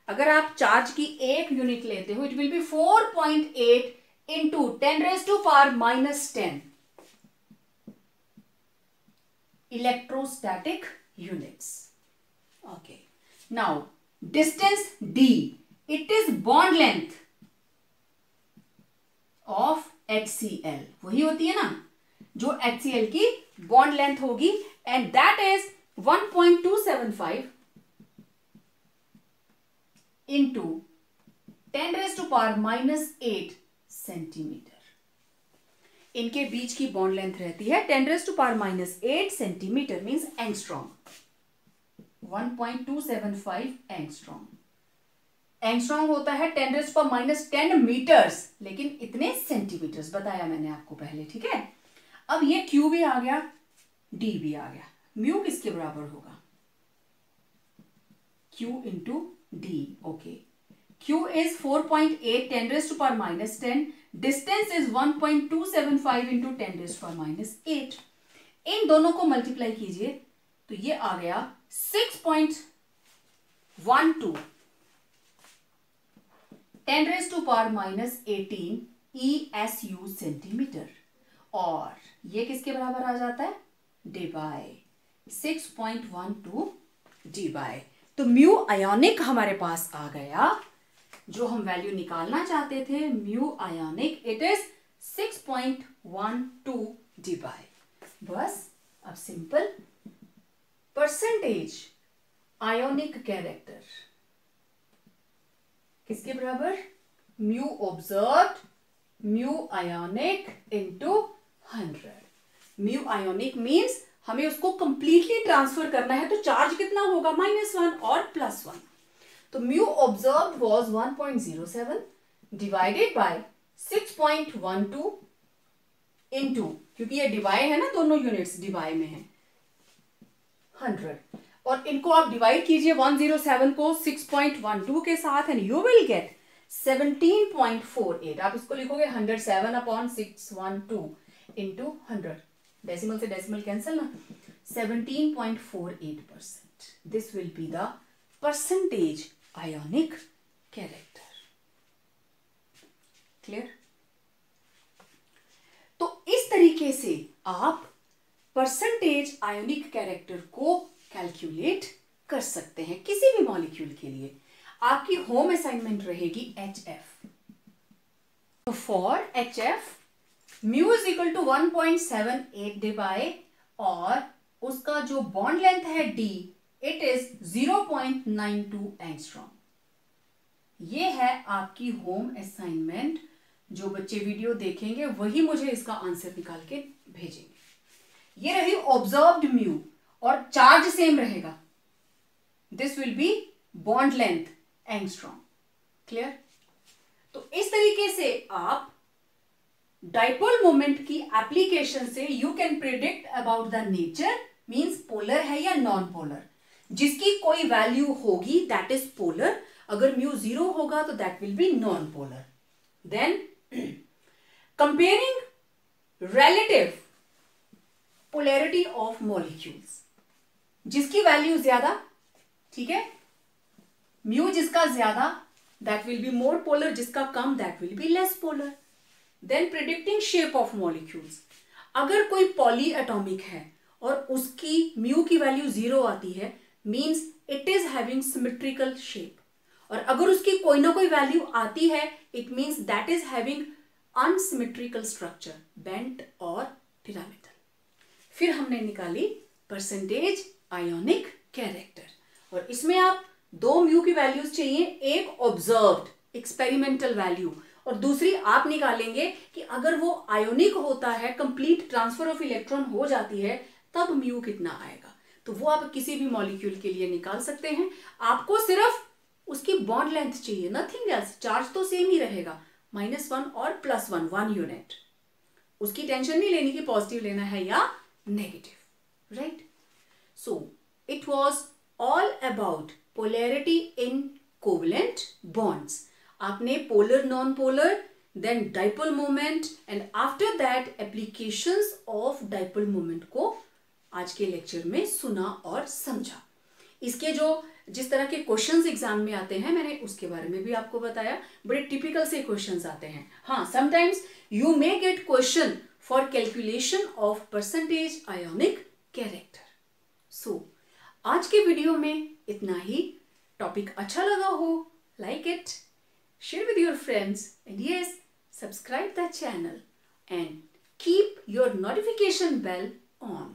अगर आप चार्ज की 1 यूनिट लेते हो, it will B 4.8 into 10⁻⁻10 electrostatic units, okay. Now distance D, it is bond length of HCl, वही होती है ना जो HCl की बॉन्ड लेंथ होगी, and that is 1.275 into 10⁻⁻8 centimetre. इनके बीच की बॉन्ड लेंथ रहती है 10⁻⁻8 centimetre, means angstrom, 1.275 angstrom. Angstrom होता है 10⁻10 मीटर्स, लेकिन इतने सेंटीमीटर्स बताया मैंने आपको पहले, ठीक है। अब ये Q भी आ गया, D भी आ गया, म्यू किसके बराबर होगा, Q into D, okay. Q is 4.8 10⁻10, distance is 1.275 into 10⁻8। इन दोनों को मल्टीप्लाई कीजिए तो ये आ गया 6.12 10⁻18 ESU सेंटीमीटर, और ये किसके बराबर आ जाता है, डिवाई 6.12 डिवाई। तो म्यू आयोनिक हमारे पास आ गया, जो हम वैल्यू निकालना चाहते थे, mu ionic, it is 6.12 Dibai. बस अब सिंपल परसेंटेज आयोनिक कैरेक्टर किसके बराबर, mu observed mu ionic into 100। Mu ionic means हमें उसको कंप्लीटली ट्रांसफर करना है, तो चार्ज कितना होगा, -1 और +1। तो mu observed was 1.07 divided by 6.12 into, क्योंकि ये डिवाइड है ना, दोनों यूनिट्स डिवाइड में है, 100, और इनको आप डिवाइड कीजिए 107 को 6.12 के साथ, एंड यू विल गेट 17.48। आप इसको लिखोगे 107/612 इंटू 100, डेसिमल से डेसिमल कैंसिल ना, 17.48%। This will be the percentage ionic character. Clear? तो इस तरीके से आप परसेंटेज आयोनिक कैरेक्टर को कैलकुलेट कर सकते हैं किसी भी मॉलिक्यूल के लिए। आपकी होम असाइनमेंट रहेगी HF। तो for HF mu is equal to 1.78 debye, और उसका जो बॉन्ड लेंथ है D, इट इज 0.92 एंगस्ट्रॉम। ये है आपकी होम असाइनमेंट जो बच्चे वीडियो देखेंगे वही मुझे इसका आंसर निकाल के भेजेंगे। ये रही ऑब्जर्व्ड म्यू और चार्ज सेम रहेगा, this will be bond length angstrom. Clear? तो इस तरीके से आप डाइपोल मोमेंट की एप्लीकेशन से you can predict about the nature, means polar है या नॉन पोलर। जिसकी कोई वैल्यू होगी दैट इज पोलर, अगर म्यू 0 होगा तो that will be non polar. Then comparing relative polarity of molecules, जिसकी वैल्यू ज्यादा, ठीक है, म्यू जिसका ज्यादा that will be more polar, जिसका कम that will be less polar. Then predicting shape of molecules, अगर कोई पॉली एटॉमिक है और उसकी म्यू की वैल्यू 0 आती है, means it is having symmetrical shape, और अगर उसकी कोई ना कोई वैल्यू आती है it means that is having unsymmetrical structure, bent और पिरामिडल। फिर हमने निकाली परसेंटेज आयोनिक कैरेक्टर, और इसमें आप दो म्यू की वैल्यूज चाहिए, एक ऑब्जर्व्ड एक्सपेरिमेंटल वैल्यू और दूसरी आप निकालेंगे कि अगर वो आयोनिक होता है, कंप्लीट ट्रांसफर ऑफ इलेक्ट्रॉन हो जाती है, तब म्यू कितना आएगा। तो वो आप किसी भी मॉलिक्यूल के लिए निकाल सकते हैं। आपको सिर्फ उसकी बॉन्ड लेंथ चाहिए, नथिंग एल्स। चार्ज तो सेम ही रहेगा, -1 और +1, 1 यूनिट। उसकी टेंशन नहीं लेनी कि पॉजिटिव लेना है या negative, right? So it was all about polarity in covalent bonds. आपने polar, non polar, then dipole moment and after that applications of dipole moment को आज के लेक्चर में सुना और समझा। इसके जो जिस तरह के क्वेश्चंस एग्जाम में आते हैं मैंने उसके बारे में भी आपको बताया। बड़े टिपिकल से क्वेश्चंस आते हैं। हाँ, sometimes you may get question for calculation of percentage ionic character. So आज के वीडियो में इतना ही। टॉपिक अच्छा लगा हो, like it, share with your friends, and yes, subscribe the channel and keep your notification bell on,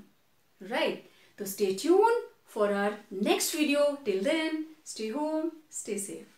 right? So stay tuned for our next video. Till then, stay home, stay safe.